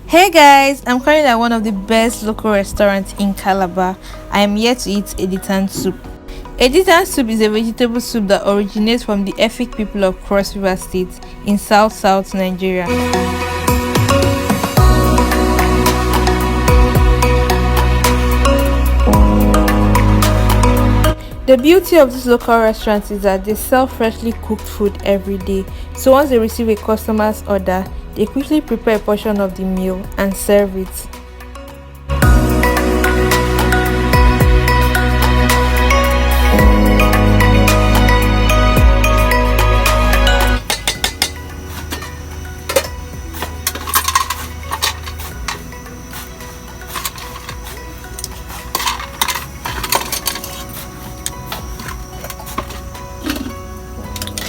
Hey guys, I'm currently at one of the best local restaurants in Calabar. I am here to eat Editan soup. Editan soup is a vegetable soup that originates from the Efik people of Cross River State in South Nigeria. The beauty of this local restaurant is that they sell freshly cooked food every day. So once they receive a customer's order, they quickly prepare a portion of the meal and serve it.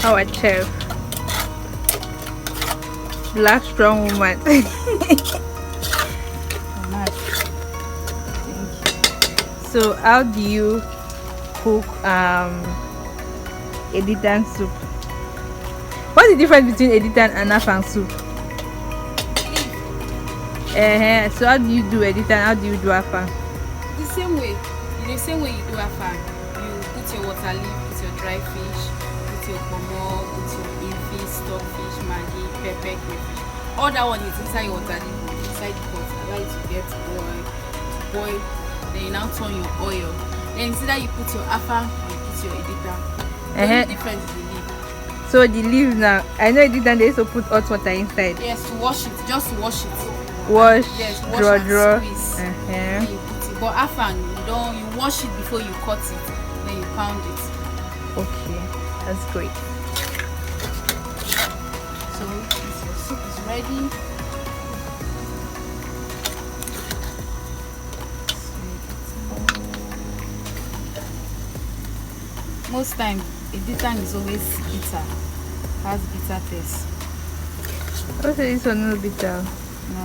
Our chef, black strong woman. So how do you cook Editan soup? What's the difference between Editan and Afang soup? So how do you do Editan? How do you do Afang? The same way you do Afang. You put your water leaf, put your dry fish, put your pomo, put your beefy, stockfish, maggi, pepper, crayfish. All that one is inside your water leaf, inside the pot. Allow it to get boil. Then you now turn your oil. Then instead that you put your Afang, you put your Editan. The only difference is the leaf. So the leaves now, I know Editan they also put hot water inside. Yes, to wash it. Just wash it. Wash, yes, draw. Squeeze. Then you put it. But Afang, you wash it before you cut it. Then you pound it. Okay, that's great. So your soup is ready. Most times, Editan is always bitter. Has bitter taste. Also, this one no bitter. No.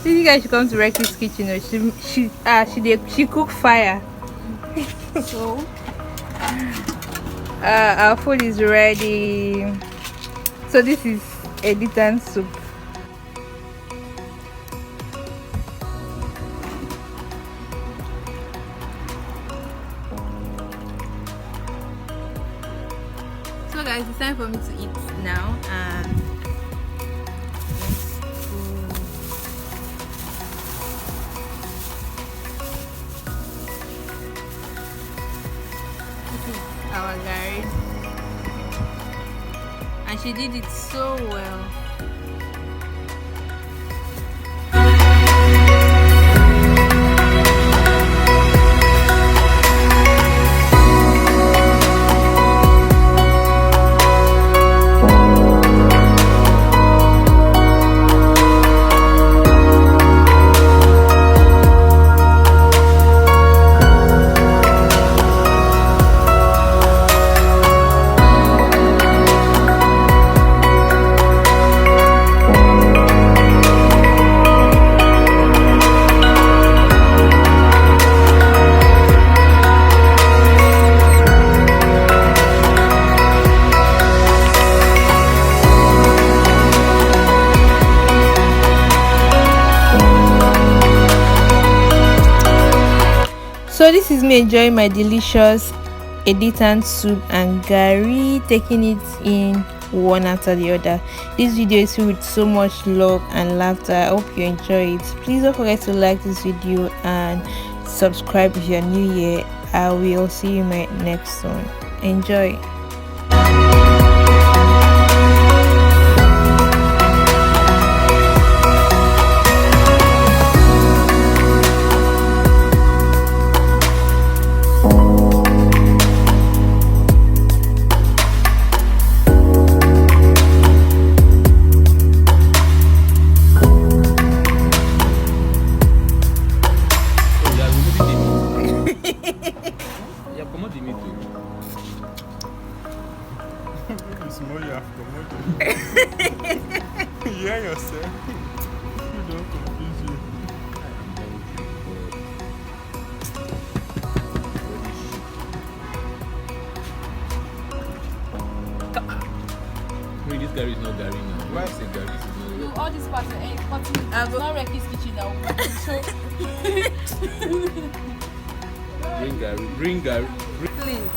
See, you guys should come to Rex's kitchen. She cook fire. So our food is ready. So this is Editan soup. So guys, it's time for me to eat now, and this is our guy, and she did it so well. So this is me enjoying my delicious Editan soup and gari, taking it in one after the other. This video is filled with so much love and laughter. I hope you enjoy it. Please don't forget to like this video and subscribe if you're new here. I will see you in my next one. Enjoy. Small you have to hear yourself. You don't confuse you. Wait, this Gary is not Gary now. Why? Say Gary is not. all this part cutting. I It's go- not Reki's kitchen now. So Bring Gary. Please.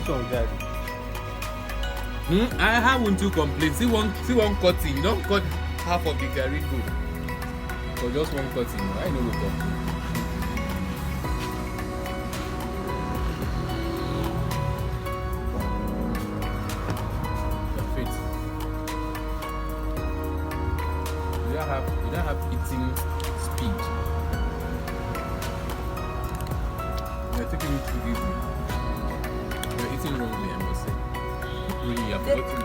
So that. I haven't to complain. See one cutting. Don't cut half of the Gary go. For just one cutting. I know no complain. Perfect. You don't have eating speed. You're taking it too easy. You're eating wrongly, I must say. Really, I've forgotten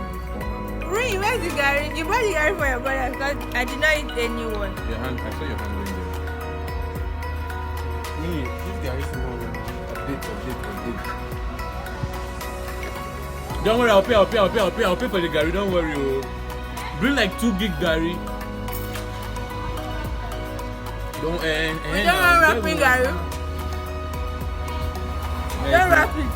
Rui, where's the Gary? You bought the Gary for your brother because I did not eat anyone. your hand. I saw your hand going there. Me, if there is no Update. Don't worry, I'll pay for the Gary. Don't worry. Oh. Bring like 2 gig Gary. Don't We don't want wrapping Gary. Don't wrap it.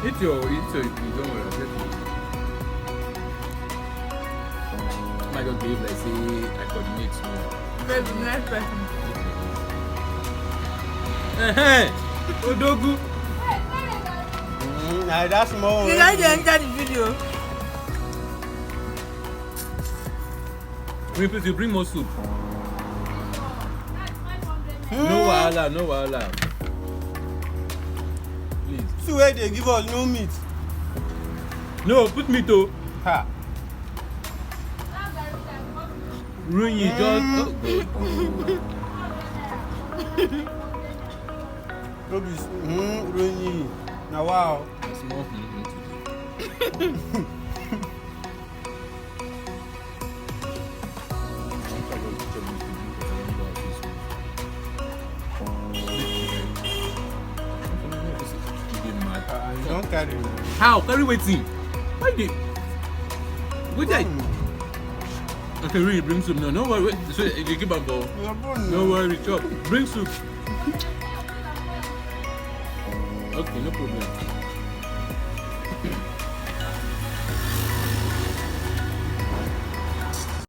Eat your, don't worry, I'll get it. I just behave like say I coordinate small. Baby, nice person. Odogu. Nah, that's more. You guys enter the video. Please, you bring more soup. No wahala. Please. See where they give us no meat. No, put meat oh. Ha. Ruin it, just. No be Roni. Now wow. Small today. Don't carry me. How? Carry waiting. Why did? Wait, okay, really bring soup. No worry. Wait. So you keep on go. No worry, chop. Bring soup. Okay, no problem.